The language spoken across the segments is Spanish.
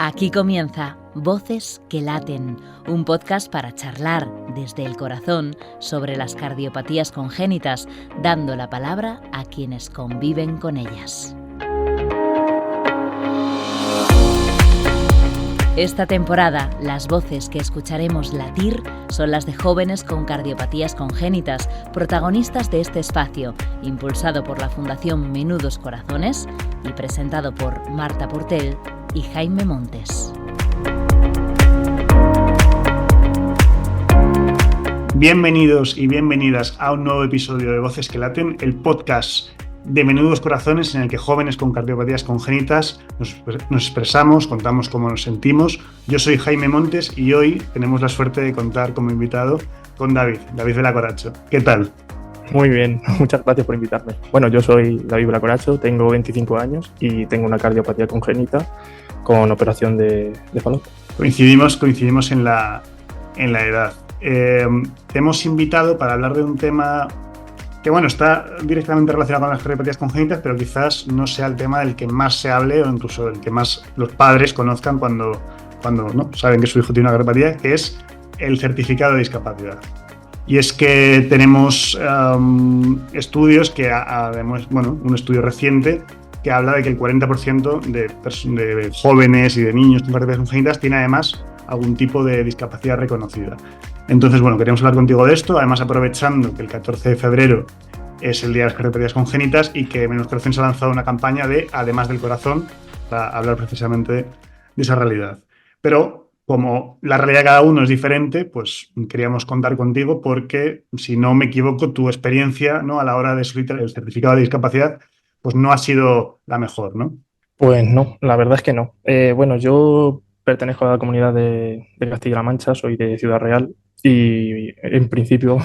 Aquí comienza Voces que laten, un podcast para charlar desde el corazón sobre las cardiopatías congénitas, dando la palabra a quienes conviven con ellas. Esta temporada, las voces que escucharemos latir son las de jóvenes con cardiopatías congénitas, protagonistas de este espacio, impulsado por la Fundación Menudos Corazones y presentado por Marta Portell y Jaime Montes. Bienvenidos y bienvenidas a un nuevo episodio de Voces que laten, el podcast de Menudos Corazones en el que jóvenes con cardiopatías congénitas nos expresamos, contamos cómo nos sentimos. Yo soy Jaime Montes y hoy tenemos la suerte de contar como invitado con David Vilacoracho. ¿Qué tal? Muy bien, muchas gracias por invitarme. Bueno, yo soy David Vilacoracho, tengo 25 años y tengo una cardiopatía congénita con operación de falopio. Coincidimos en la edad. Te hemos invitado para hablar de un tema que, bueno, está directamente relacionado con las cardiopatías congénitas, pero quizás no sea el tema del que más se hable o incluso del que más los padres conozcan cuando ¿no? saben que su hijo tiene una cardiopatía, que es el certificado de discapacidad. Y es que tenemos estudios que, un estudio reciente que habla de que el 40% de jóvenes y de niños con cardiopatías congénitas tiene además algún tipo de discapacidad reconocida. Entonces, bueno, queríamos hablar contigo de esto, además aprovechando que el 14 de febrero es el Día de las Cardiopatías Congénitas y que Menudos Corazones ha lanzado una campaña de Además del Corazón para hablar precisamente de esa realidad. Pero como la realidad de cada uno es diferente, pues queríamos contar contigo porque, si no me equivoco, tu experiencia, ¿no?, a la hora de solicitar el certificado de discapacidad pues no ha sido la mejor, ¿no? Pues no, la verdad es que no. Bueno, yo pertenezco a la comunidad de Castilla-La Mancha, soy de Ciudad Real y en principio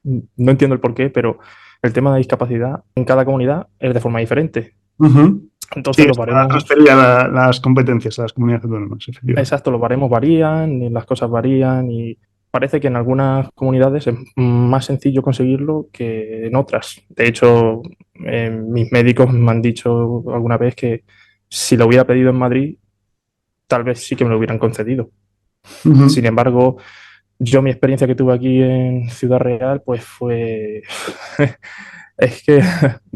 no entiendo el porqué, pero el tema de discapacidad en cada comunidad es de forma diferente. Uh-huh. Entonces sí, los baremos... transferir las competencias a las comunidades autónomas. Exacto, los baremos varían y las cosas varían y parece que en algunas comunidades es más sencillo conseguirlo que en otras. De hecho, mis médicos me han dicho alguna vez que si lo hubiera pedido en Madrid, tal vez sí que me lo hubieran concedido. Uh-huh. Sin embargo, yo mi experiencia que tuve aquí en Ciudad Real, pues fue... Es que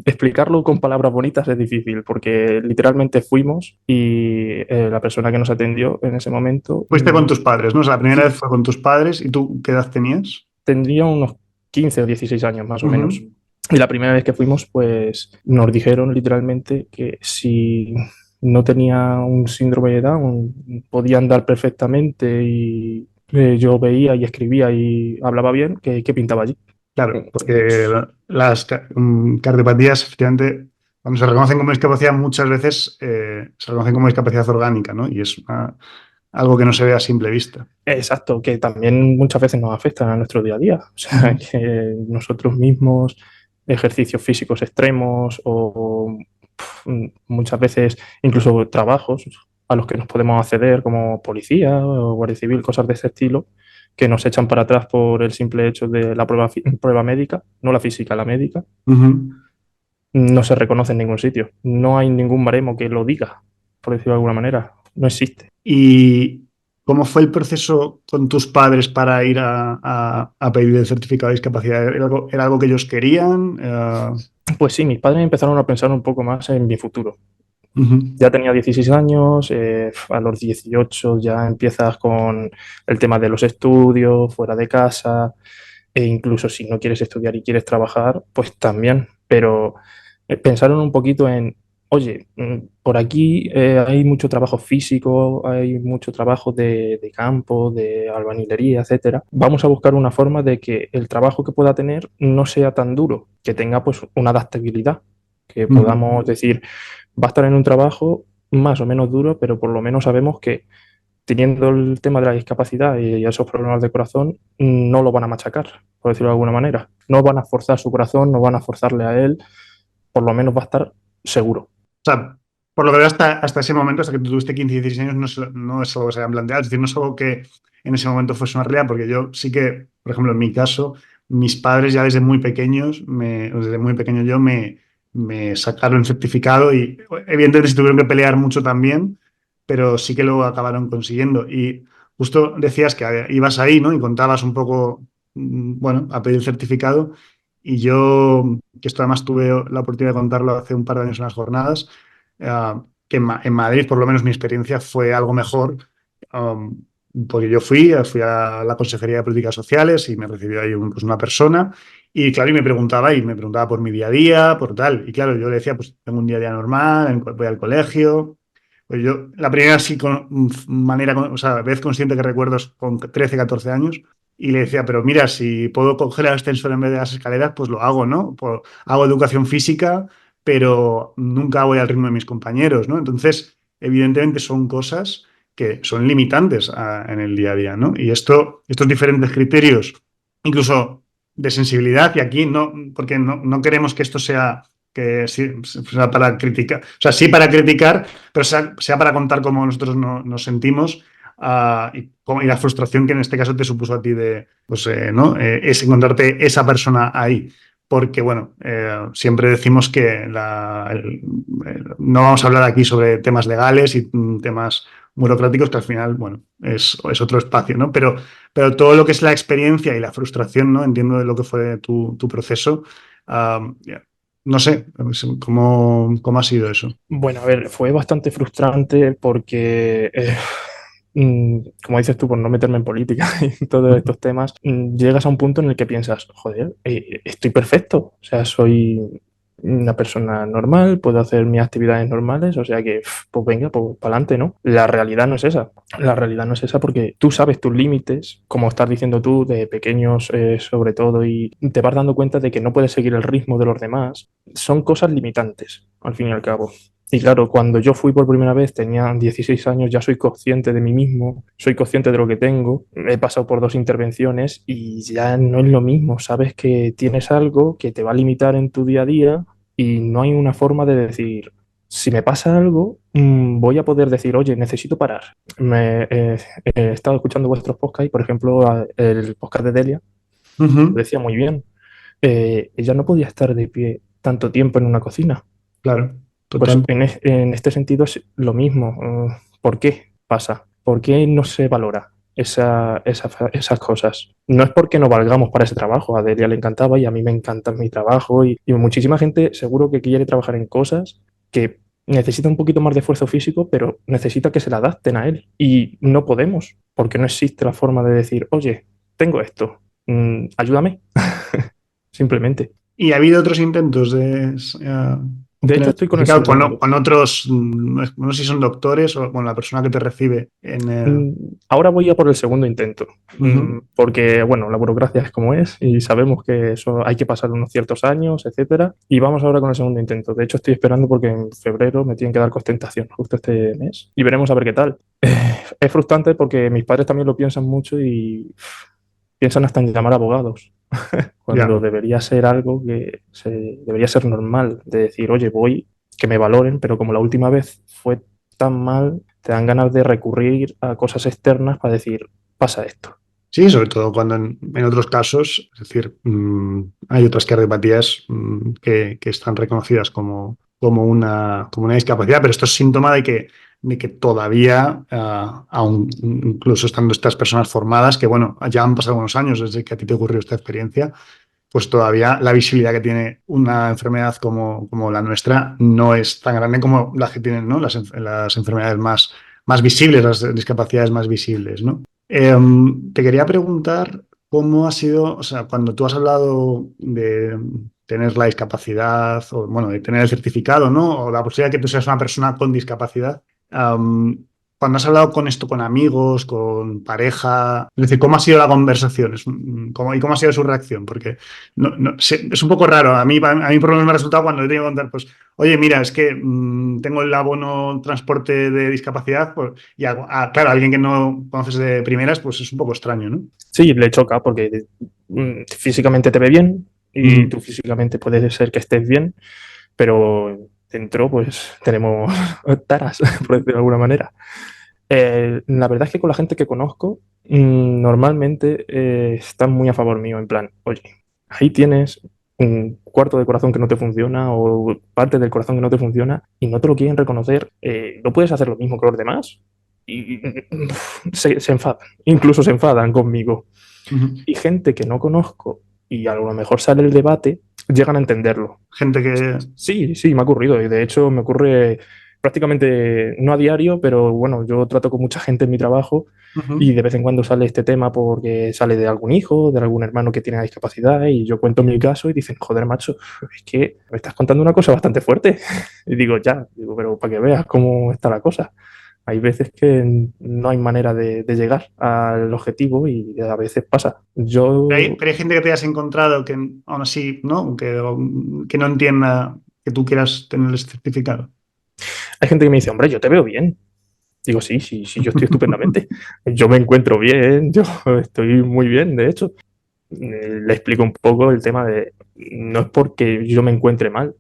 explicarlo con palabras bonitas es difícil, porque literalmente fuimos y la persona que nos atendió en ese momento... Fuiste con tus padres, ¿no? O sea, la primera vez fue con tus padres. ¿Y tú qué edad tenías? Tendría unos 15 o 16 años más o menos. Y la primera vez que fuimos, pues nos dijeron literalmente que si no tenía un síndrome de Down, podía andar perfectamente y yo veía y escribía y hablaba bien, ¿qué pintaba allí? Claro, porque las cardiopatías, efectivamente, cuando se reconocen como discapacidad, muchas veces se reconocen como discapacidad orgánica, ¿no? Y es algo que no se ve a simple vista. Exacto, que también muchas veces nos afectan a nuestro día a día. O sea, que nosotros mismos, ejercicios físicos extremos o muchas veces incluso trabajos a los que nos podemos acceder como policía o guardia civil, cosas de ese estilo, que nos echan para atrás por el simple hecho de la prueba médica, no la física, la médica, no se reconoce en ningún sitio. No hay ningún baremo que lo diga, por decirlo de alguna manera. No existe. ¿Y cómo fue el proceso con tus padres para ir a pedir el certificado de discapacidad? ¿Era algo que ellos querían? Pues sí, mis padres empezaron a pensar un poco más en mi futuro. Ya tenía 16 años, a los 18 ya empiezas con el tema de los estudios, fuera de casa, e incluso si no quieres estudiar y quieres trabajar, pues también. Pero pensaron un poquito en, oye, por aquí hay mucho trabajo físico, hay mucho trabajo de campo, de albañilería, etcétera. Vamos a buscar una forma de que el trabajo que pueda tener no sea tan duro, que tenga pues una adaptabilidad, que podamos decir, va a estar en un trabajo más o menos duro, pero por lo menos sabemos que teniendo el tema de la discapacidad y esos problemas de corazón, no lo van a machacar, por decirlo de alguna manera. No van a forzar su corazón, no van a forzarle a él, por lo menos va a estar seguro. O sea, por lo que veo hasta ese momento, hasta que tú tuviste 15 y 16 años, no es algo que se hayan planteado. Es decir, no es algo que en ese momento fuese una realidad, porque yo sí que, por ejemplo, en mi caso, mis padres ya desde muy pequeños, desde muy pequeño me sacaron el certificado y evidentemente se tuvieron que pelear mucho también, pero sí que lo acabaron consiguiendo. Y justo decías que ibas ahí, ¿no? Y contabas un poco, bueno, a pedir certificado. Y yo, que esto además tuve la oportunidad de contarlo hace un par de años en las jornadas, que en Madrid, por lo menos mi experiencia fue algo mejor, um, porque yo fui a la Consejería de Políticas Sociales y me recibió ahí pues una persona y claro, y me preguntaba por mi día a día, por tal. Y claro, yo le decía, pues tengo un día a día normal, voy al colegio. Pues yo, la primera sí, manera, o sea, vez consciente que recuerdo es con 13 14 años, y le decía, pero mira, si puedo coger el ascensor en vez de las escaleras, pues lo hago, ¿no? Hago educación física, pero nunca voy al ritmo de mis compañeros, ¿no? Entonces, evidentemente son cosas que son limitantes en el día a día, ¿no? Y estos diferentes criterios, incluso de sensibilidad, y aquí no, porque no queremos que esto sea que sí, sea para criticar, o sea, sí para criticar, pero sea para contar cómo nosotros nos sentimos y la frustración que en este caso te supuso a ti de, pues, ¿no? Es encontrarte esa persona ahí. Porque, bueno, siempre decimos que no vamos a hablar aquí sobre temas legales y temas burocráticos, que al final, bueno, es otro espacio, ¿no? Pero todo lo que es la experiencia y la frustración, ¿no? Entiendo de lo que fue tu proceso. Uh, no sé, ¿cómo ha sido eso? Bueno, a ver, fue bastante frustrante porque, como dices tú, por no meterme en política y todos estos temas, llegas a un punto en el que piensas, joder, estoy perfecto, o sea, soy una persona normal, puedo hacer mis actividades normales, o sea que, pues venga, pues para adelante, ¿no? La realidad no es esa. La realidad no es esa porque tú sabes tus límites, como estás diciendo tú, de pequeños sobre todo, y te vas dando cuenta de que no puedes seguir el ritmo de los demás. Son cosas limitantes, al fin y al cabo. Y claro, cuando yo fui por primera vez, tenía 16 años, ya soy consciente de mí mismo, soy consciente de lo que tengo, he pasado por 2 intervenciones y ya no es lo mismo, sabes que tienes algo que te va a limitar en tu día a día y no hay una forma de decir, si me pasa algo, voy a poder decir, oye, necesito parar. He estado escuchando vuestros podcasts y, por ejemplo, el podcast de Delia lo Ujú. decía muy bien. Ella no podía estar de pie tanto tiempo en una cocina. Claro, Pues total. en este sentido es lo mismo. ¿Por qué pasa? ¿Por qué no se valora esas cosas? No es porque no valgamos para ese trabajo. A Delia le encantaba y a mí me encanta mi trabajo y muchísima gente seguro que quiere trabajar en cosas que necesita un poquito más de esfuerzo físico, pero necesita que se le adapten a él. Y no podemos, porque no existe la forma de decir, oye, tengo esto, ayúdame, simplemente. ¿Y ha habido otros intentos de De hecho, obtener el estoy con el certificado segundo. con otros, no sé si son doctores o con la persona que te recibe en el... Mm, Ahora voy a por el segundo intento, Ujú. porque bueno, la burocracia es como es y sabemos que eso hay que pasar unos ciertos años, etcétera. Y vamos ahora con el segundo intento. De hecho, estoy esperando porque en febrero me tienen que dar constatación justo este mes y veremos a ver qué tal. Es frustrante porque mis padres también lo piensan mucho y piensan hasta en llamar abogados, cuando Ya. debería ser algo que debería ser normal, de decir, oye, voy, que me valoren, pero como la última vez fue tan mal, te dan ganas de recurrir a cosas externas para decir, pasa esto. Sí, sobre todo cuando en otros casos, es decir, hay otras cardiopatías que están reconocidas como una discapacidad, pero esto es síntoma de que todavía, aún incluso estando estas personas formadas, que bueno, ya han pasado unos años desde que a ti te ocurrió esta experiencia, pues todavía la visibilidad que tiene una enfermedad como la nuestra no es tan grande como las que tienen, ¿no? Las enfermedades más visibles, las discapacidades más visibles, ¿no? Te quería preguntar cómo ha sido, o sea, cuando tú has hablado de tener la discapacidad, o bueno, de tener el certificado, ¿no? O la posibilidad de que tú seas una persona con discapacidad, um, cuando has hablado con esto con amigos, con pareja, es decir, ¿cómo ha sido la conversación? ¿Y cómo ha sido su reacción? Porque es un poco raro. A mí por lo menos me ha resultado cuando le tengo que contar, pues, oye, mira, es que tengo el abono transporte de discapacidad, pues, y claro, alguien que no conoces de primeras, pues es un poco extraño, ¿no? Sí, le choca porque físicamente te ve bien y Ujú. tú físicamente puede ser que estés bien, pero dentro pues tenemos taras, por decirlo de alguna manera. La verdad es que con la gente que conozco, normalmente están muy a favor mío, en plan, oye, ahí tienes un cuarto de corazón que no te funciona o parte del corazón que no te funciona y no te lo quieren reconocer, no puedes hacer lo mismo que los demás. Y se enfadan, incluso se enfadan conmigo. Ujú. Y gente que no conozco y a lo mejor sale el debate, llegan a entenderlo. Gente que... Sí, sí, me ha ocurrido y de hecho me ocurre prácticamente no a diario, pero bueno, yo trato con mucha gente en mi trabajo Ujú. y de vez en cuando sale este tema porque sale de algún hijo, de algún hermano que tiene discapacidad y yo cuento mi caso y dicen, joder, macho, es que me estás contando una cosa bastante fuerte. Y digo, ya, digo, pero para que veas cómo está la cosa. Hay veces que no hay manera de llegar al objetivo y a veces pasa. Yo Pero hay gente que te hayas encontrado que aún así, ¿no? Que no entienda que tú quieras tener el certificado. Hay gente que me dice, hombre, yo te veo bien. Digo, sí, sí, sí, yo estoy estupendamente. Yo me encuentro bien, yo estoy muy bien, de hecho. Le explico un poco el tema de, no es porque yo me encuentre mal,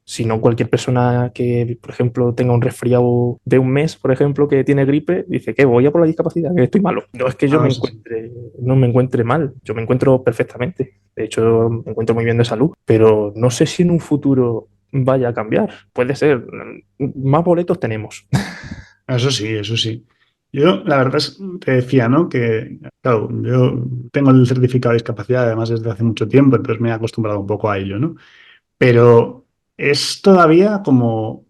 sino cualquier persona que, por ejemplo, tenga un resfriado de un mes, por ejemplo, que tiene gripe, dice que voy a por la discapacidad, que estoy malo. No es que yo Ah, me eso sí. encuentre, no me encuentre mal, yo me encuentro perfectamente. De hecho, me encuentro muy bien de salud, pero no sé si en un futuro vaya a cambiar. Puede ser. Más boletos tenemos. Eso sí, eso sí. Yo, la verdad es, te decía, ¿no? Que, claro, yo tengo el certificado de discapacidad además desde hace mucho tiempo, entonces me he acostumbrado un poco a ello, ¿no? Pero es todavía como...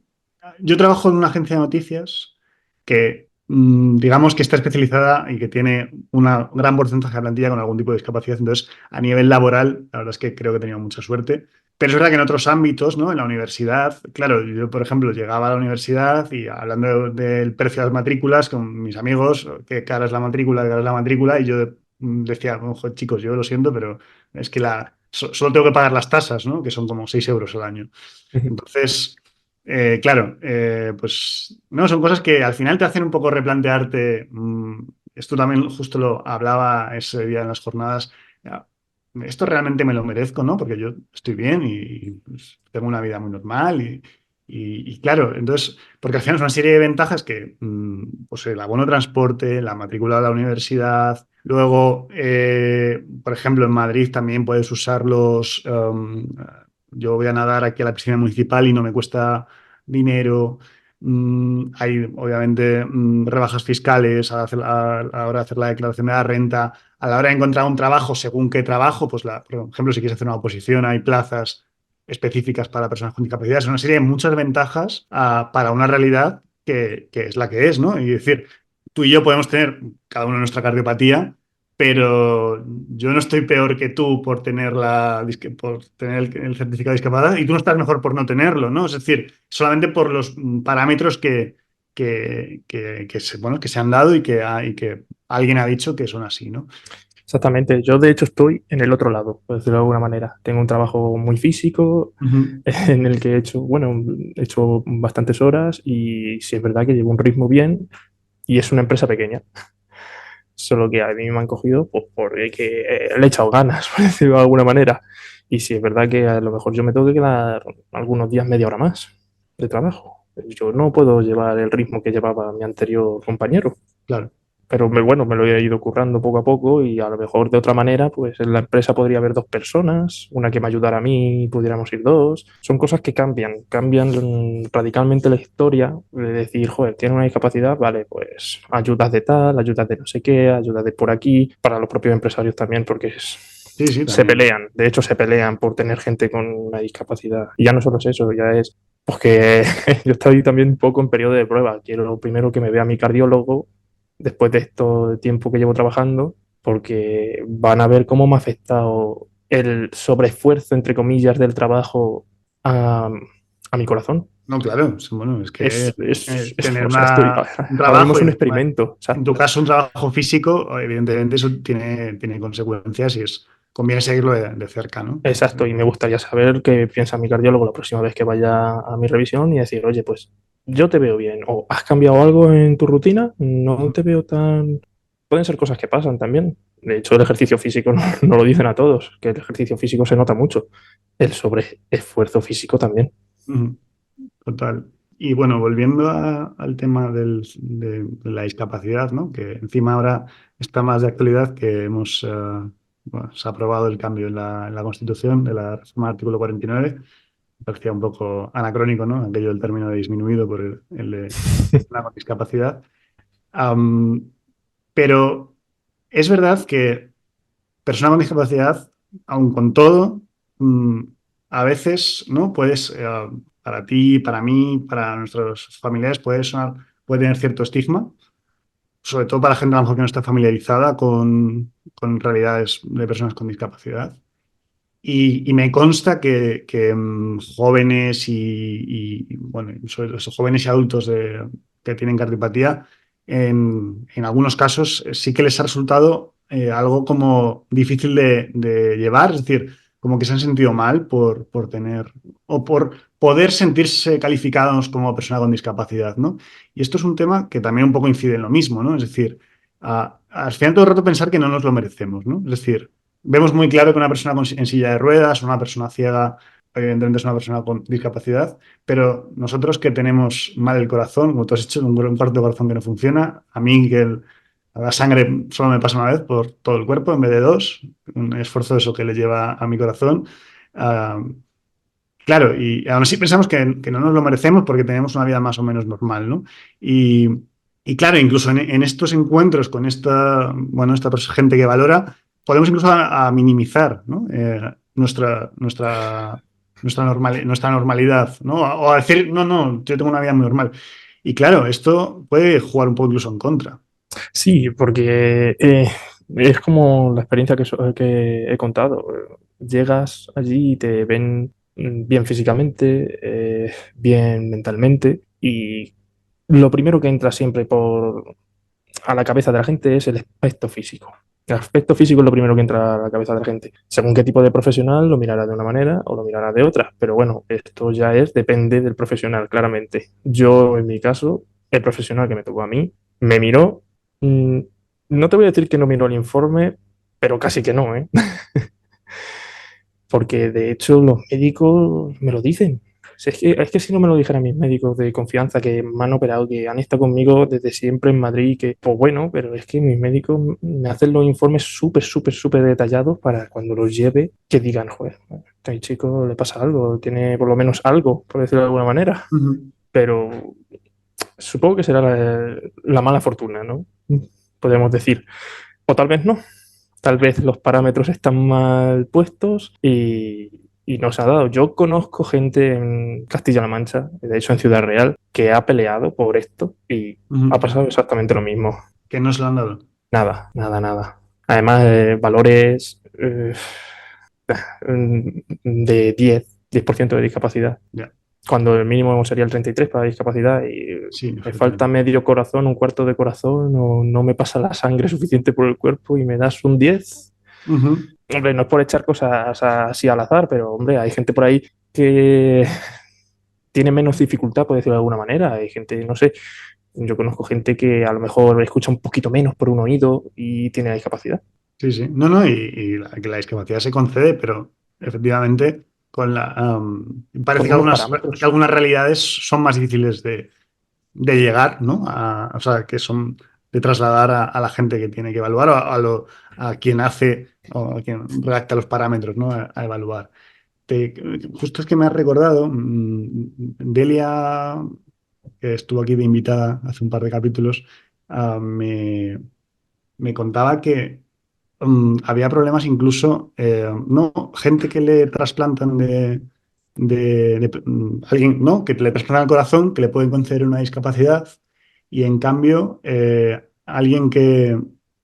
Yo trabajo en una agencia de noticias que, digamos que está especializada y que tiene un gran porcentaje de plantilla con algún tipo de discapacidad. Entonces, a nivel laboral, la verdad es que creo que he tenido mucha suerte. Pero es verdad que en otros ámbitos, ¿no? En la universidad, claro, yo, por ejemplo, llegaba a la universidad y hablando del precio de las matrículas con mis amigos, qué cara es la matrícula, qué cara es la matrícula, y yo decía, ojo, chicos, yo lo siento, pero es que solo tengo que pagar las tasas, ¿no? Que son como 6 euros al año. Entonces, claro, pues no, son cosas que al final te hacen un poco replantearte. Esto también justo lo hablaba ese día en las jornadas. ya, Esto realmente me lo merezco, ¿no? Porque yo estoy bien y, pues, tengo una vida muy normal y claro, entonces, porque al final es una serie de ventajas que, pues el abono de transporte, la matrícula de la universidad, luego, por ejemplo, en Madrid también puedes usar yo voy a nadar aquí a la piscina municipal y no me cuesta dinero. Hay, obviamente, rebajas fiscales a la hora de hacer la declaración de la renta. A la hora de encontrar un trabajo, según qué trabajo, pues, por ejemplo, si quieres hacer una oposición, hay plazas específicas para personas con discapacidad. Es una serie de muchas ventajas para una realidad que es la que es, ¿no? Y decir, tú y yo podemos tener cada uno nuestra cardiopatía, pero yo no estoy peor que tú por tener el certificado de discapacidad y tú no estás mejor por no tenerlo, ¿no? Es decir, solamente por los parámetros bueno, que se han dado y que alguien ha dicho que son así, ¿no? Exactamente, yo de hecho estoy en el otro lado, por decirlo de alguna manera. Tengo un trabajo muy físico Ujú. en el que he hecho, bueno, he hecho bastantes horas y sí es verdad que llevo un ritmo bien y es una empresa pequeña. Solo que a mí me han cogido pues, porque le he echado ganas, por decirlo de alguna manera. Y sí es verdad que a lo mejor yo me tengo que quedar algunos días media hora más de trabajo. Yo no puedo llevar el ritmo que llevaba mi anterior compañero. Claro. Pero bueno, me lo he ido currando poco a poco y a lo mejor de otra manera, pues en la empresa podría haber dos personas, una que me ayudara a mí, pudiéramos ir dos. Son cosas que cambian radicalmente la historia de decir, joder, tiene una discapacidad, vale, pues ayudas de tal, ayudas de no sé qué, ayudas de por aquí, para los propios empresarios también, porque Sí, sí, se también. pelean, de hecho se pelean por tener gente con una discapacidad. Y ya no solo es eso, ya es pues que yo estoy también un poco en periodo de prueba. Quiero primero que me vea mi cardiólogo después de esto tiempo que llevo trabajando, porque van a ver cómo me ha afectado el sobreesfuerzo, entre comillas, del trabajo a mi corazón. No, claro, bueno, es que tener O sea, estoy, un ahora mismo trabajo es y un encima, experimento. en tu caso, un trabajo físico, evidentemente eso tiene consecuencias y conviene seguirlo de cerca, ¿no? Exacto, y me gustaría saber qué piensa mi cardiólogo la próxima vez que vaya a mi revisión y decir, oye, pues yo te veo bien, o has cambiado algo en tu rutina, no te veo tan... Pueden ser cosas que pasan también. De hecho, el ejercicio físico no lo dicen a todos, que el ejercicio físico se nota mucho. El sobreesfuerzo físico también. Ujú. Total. Y bueno, volviendo al tema de la discapacidad, ¿no? Que encima ahora está más de actualidad que hemos bueno, se ha aprobado el cambio en la Constitución de la reforma del artículo 49. Me parecía un poco anacrónico, ¿no? Aquello del término de disminuido por el de persona con discapacidad. Am, pero es verdad que persona con discapacidad, aun con todo, a veces, ¿no? Puedes, para ti, para mí, para nuestros familiares, puede tener cierto estigma, sobre todo para gente a lo mejor que no está familiarizada con realidades de personas con discapacidad. Y me consta que jóvenes bueno, sobre todo jóvenes y adultos que tienen cardiopatía, en algunos casos sí que les ha resultado algo como difícil de llevar, es decir, como que se han sentido mal por tener o por poder sentirse calificados como persona con discapacidad, ¿no? Y esto es un tema que también un poco incide en lo mismo, ¿no? Es decir, al final todo el rato pensar que no nos lo merecemos, ¿no? Es decir, vemos muy claro que una persona en silla de ruedas, una persona ciega, evidentemente es una persona con discapacidad, pero nosotros que tenemos mal el corazón, como tú has hecho, un cuarto de corazón que no funciona, a mí que la sangre solo me pasa una vez por todo el cuerpo en vez de dos, un esfuerzo eso que le lleva a mi corazón. Uh, claro, y aún así pensamos que no nos lo merecemos porque tenemos una vida más o menos normal, ¿no? Y, y claro, incluso en estos encuentros con esta gente que valora, podemos incluso a minimizar, ¿no? Nuestra normalidad, ¿no? O a decir, no, no, yo tengo una vida muy normal. Y claro, esto puede jugar un poco incluso en contra. Sí, porque es como la experiencia que he contado. Llegas allí y te ven bien físicamente, bien mentalmente, y lo primero que entra siempre a la cabeza de la gente es el aspecto físico. El aspecto físico es lo primero que entra a la cabeza de la gente. Según qué tipo de profesional, lo mirará de una manera o lo mirará de otra. Pero bueno, esto ya depende del profesional, claramente. Yo, en mi caso, el profesional que me tocó a mí, me miró. mm, no te voy a decir que no miró el informe, pero casi que no, ¿eh? Porque de hecho los médicos me lo dicen. Si es que si no me lo dijeran mis médicos de confianza que me han operado, que han estado conmigo desde siempre en Madrid, que pues bueno, pero es que mis médicos me hacen los informes súper, súper, súper detallados para cuando los lleve, que digan, joder, a este chico le pasa algo, tiene por lo menos algo, por decirlo de alguna manera. Ujú. Pero supongo que será la mala fortuna, ¿no? Podemos decir. O tal vez no. Tal vez los parámetros están mal puestos y no se ha dado. Yo conozco gente en Castilla-La Mancha, de hecho en Ciudad Real, que ha peleado por esto y Ujú. ha pasado exactamente lo mismo. Que no se lo han dado. Nada, nada, nada. Además, valores de 10% de discapacidad, Ya, cuando el mínimo sería el 33 para discapacidad y sí, me falta efectivamente. medio corazón, un cuarto de corazón, o no me pasa la sangre suficiente por el cuerpo y me das un 10. Ujú. Hombre, no es por echar cosas así al azar, pero hombre, hay gente por ahí que tiene menos dificultad, por decirlo de alguna manera. Hay gente, no sé, yo conozco gente que a lo mejor escucha un poquito menos por un oído y tiene la discapacidad. Sí, sí. No, no, que la discapacidad se concede, pero efectivamente parece Con unos parámetros. que algunas realidades son más difíciles de llegar, ¿no? O sea, que son de trasladar a la gente que tiene que evaluar o a quien hace o a quien redacta los parámetros, ¿no? A evaluar. Te- Justo es que me has recordado, Delia, que estuvo aquí de invitada hace un par de capítulos, me contaba que había problemas incluso, no, gente que le trasplantan alguien, ¿no? Que le trasplantan el corazón, que le pueden conceder una discapacidad y en cambio alguien que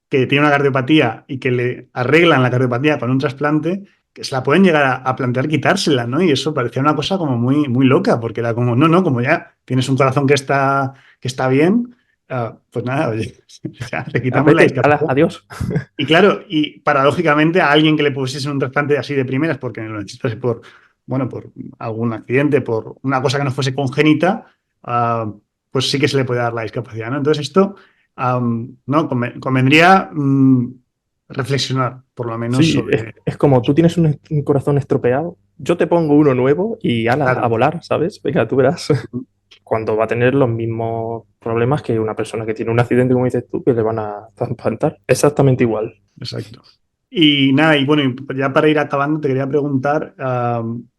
tiene una cardiopatía y que le arreglan la cardiopatía con un trasplante, que se la pueden llegar a plantear quitársela, ¿no? Y eso parecía una cosa como muy, muy loca, porque era como, no, no, como ya tienes un corazón que está bien, pues nada, oye, ya, le Ah, quitamos la vete, ala, discapacidad. adiós. Y claro, y paradójicamente a alguien que le pusiesen un trasplante así de primeras porque lo necesitase bueno, por algún accidente, por una cosa que no fuese congénita, pues sí que se le puede dar la discapacidad, ¿no? Entonces esto, ¿no? Convendría reflexionar, por lo menos, Sí, es como tú tienes un corazón estropeado, yo te pongo uno nuevo y ala, a claro. volar, ¿sabes? Venga, tú verás. Cuando va a tener los mismos problemas que una persona que tiene un accidente, como dices tú, que le van a trasplantar. Exactamente igual. Exacto. Y nada, y bueno, ya para ir acabando, te quería preguntar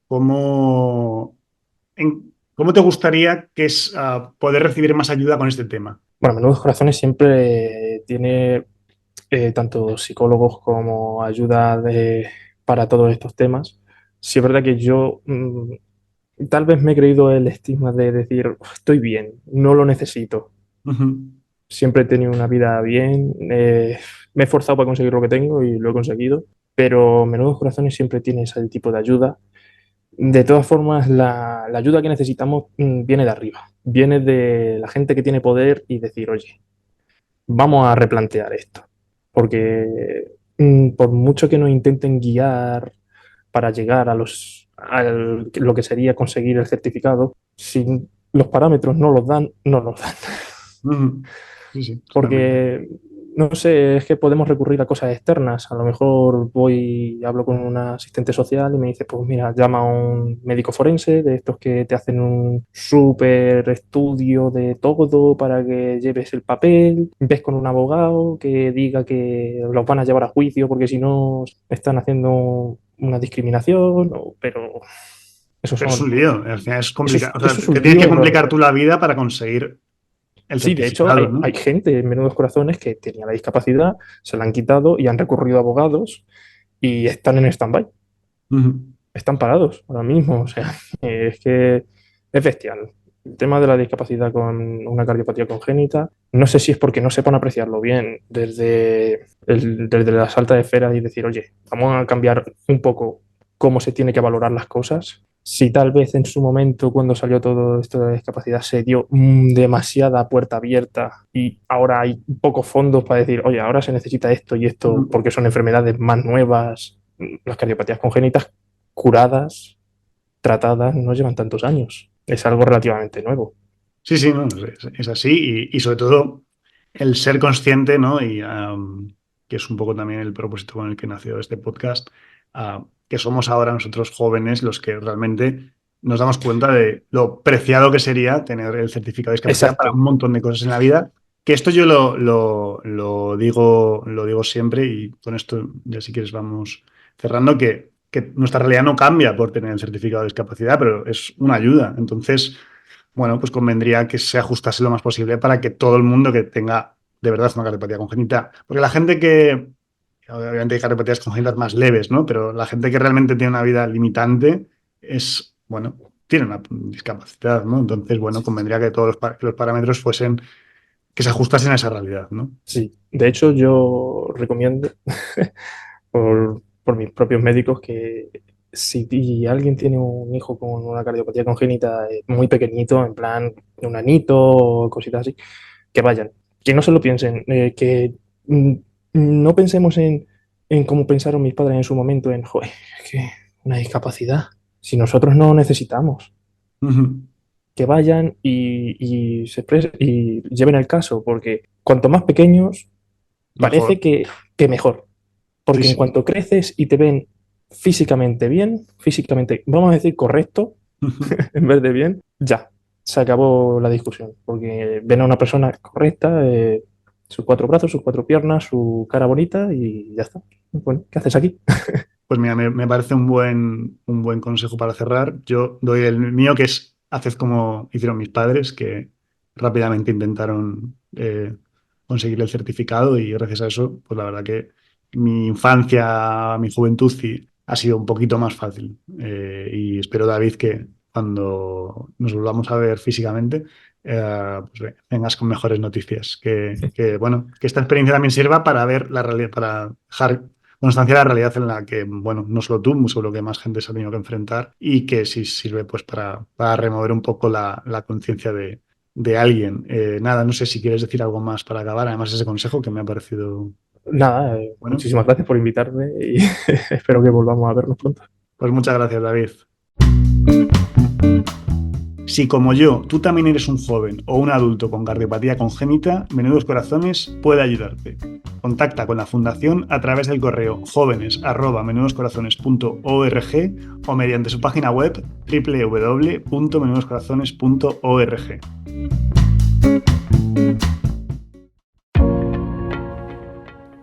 cómo, cómo te gustaría que es poder recibir más ayuda con este tema. Bueno, Menudos Corazones siempre tiene tanto psicólogos como ayuda para todos estos temas. Sí es verdad que yo tal vez me he creído el estigma de decir, estoy bien, no lo necesito. Ujú, Siempre he tenido una vida bien, me he esforzado para conseguir lo que tengo y lo he conseguido, pero Menudos Corazones siempre tiene ese tipo de ayuda. De todas formas, la ayuda que necesitamos viene de arriba, viene de la gente que tiene poder y decir, oye, vamos a replantear esto, porque por mucho que nos intenten guiar para llegar a lo que sería conseguir el certificado, si los parámetros no los dan, no los dan. ujú. Sí, sí, totalmente. Porque, no sé, es que podemos recurrir a cosas externas. A lo mejor voy y hablo con un asistente social y me dice, pues mira, llama a un médico forense, de estos que te hacen un súper estudio de todo para que lleves el papel, ves con un abogado que diga que los van a llevar a juicio porque si no están haciendo una discriminación, pero esos Pero es un son... lío, al final es complicado. O sea, Eso es te un tienes que lío complicar enorme. tú la vida para conseguir el Sí, de hecho, certificado, ¿no? hay gente en Menudos Corazones que tenía la discapacidad, se la han quitado y han recurrido a abogados y están en stand-by, Ujú. están parados ahora mismo. O sea, es que es bestial. El tema de la discapacidad con una cardiopatía congénita, no sé si es porque no sepan apreciarlo bien desde las altas esferas y decir, oye, vamos a cambiar un poco cómo se tiene que valorar las cosas. Si tal vez en su momento, cuando salió todo esto de la discapacidad, se dio demasiada puerta abierta y ahora hay pocos fondos para decir, oye, ahora se necesita esto y esto Ujú. porque son enfermedades más nuevas. Las cardiopatías congénitas curadas, tratadas, no llevan tantos años. Es algo relativamente nuevo. Sí, sí, no, es así y sobre todo el ser consciente, ¿no? Y que es un poco también el propósito con el que nació este podcast, que somos ahora nosotros jóvenes los que realmente nos damos cuenta de lo preciado que sería tener el certificado de discapacidad para un Exacto. montón de cosas en la vida. Que esto yo lo digo siempre y con esto ya si quieres vamos cerrando, que nuestra realidad no cambia por tener el certificado de discapacidad, pero es una ayuda. Entonces bueno, pues convendría que se ajustase lo más posible para que todo el mundo que tenga de verdad una cardiopatía congénita, porque la gente que, obviamente hay cardiopatías congénitas más leves, ¿no? Pero la gente que realmente tiene una vida limitante es, bueno, tiene una discapacidad, ¿no? Entonces, bueno, convendría que todos que los parámetros fuesen, que se ajustasen a esa realidad, ¿no? Sí. De hecho, yo recomiendo por mis propios médicos que si alguien tiene un hijo con una cardiopatía congénita muy pequeñito, en plan un anito o cositas así, que vayan, que no se lo piensen, que mm, no pensemos en cómo pensaron mis padres en su momento, en, joder, es que una discapacidad, si nosotros no necesitamos, Ujú. que vayan y lleven el caso, porque cuanto más pequeños, Mejor. parece que mejor, Sí, porque en sí. cuanto creces y te ven físicamente bien, físicamente, vamos a decir correcto, Ujú. en vez de bien, ya, se acabó la discusión, porque ven a una persona correcta, sus cuatro brazos, sus cuatro piernas, su cara bonita y ya está. Bueno, ¿qué haces aquí? Pues mira, me parece un buen consejo para cerrar. Yo doy el mío, que es haced como hicieron mis padres, que rápidamente intentaron conseguir el certificado y gracias a eso, pues la verdad que mi infancia, mi juventud sí, ha sido un poquito más fácil. Y espero, David, que cuando nos volvamos a ver físicamente, pues vengas con mejores noticias. Bueno, que esta experiencia también sirva para ver la realidad, para dejar constancia de la realidad en la que, bueno, no solo tú, muy seguro que más gente se ha tenido que enfrentar y que sí sirve pues para remover un poco la conciencia de alguien. Nada, no sé si quieres decir algo más para acabar, además ese consejo que me ha parecido Nada, bueno. muchísimas gracias por invitarme y espero que volvamos a vernos pronto. Pues muchas gracias, David. Si como yo, tú también eres un joven o un adulto con cardiopatía congénita, Menudos Corazones puede ayudarte. Contacta con la Fundación a través del correo jóvenes@menudoscorazones.org o mediante su página web www.menudoscorazones.org.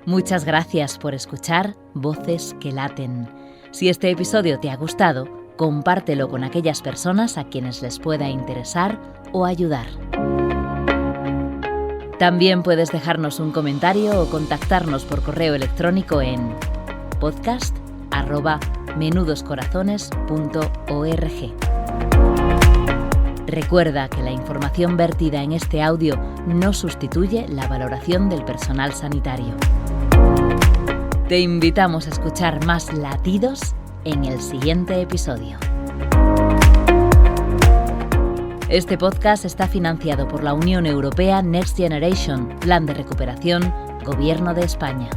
Muchas gracias por escuchar Voces que Laten. Si este episodio te ha gustado, compártelo con aquellas personas a quienes les pueda interesar o ayudar. También puedes dejarnos un comentario o contactarnos por correo electrónico en podcast@menudoscorazones.org. Recuerda que la información vertida en este audio no sustituye la valoración del personal sanitario. Te invitamos a escuchar más latidos en el siguiente episodio. Este podcast está financiado por la Unión Europea Next Generation, Plan de Recuperación, Gobierno de España.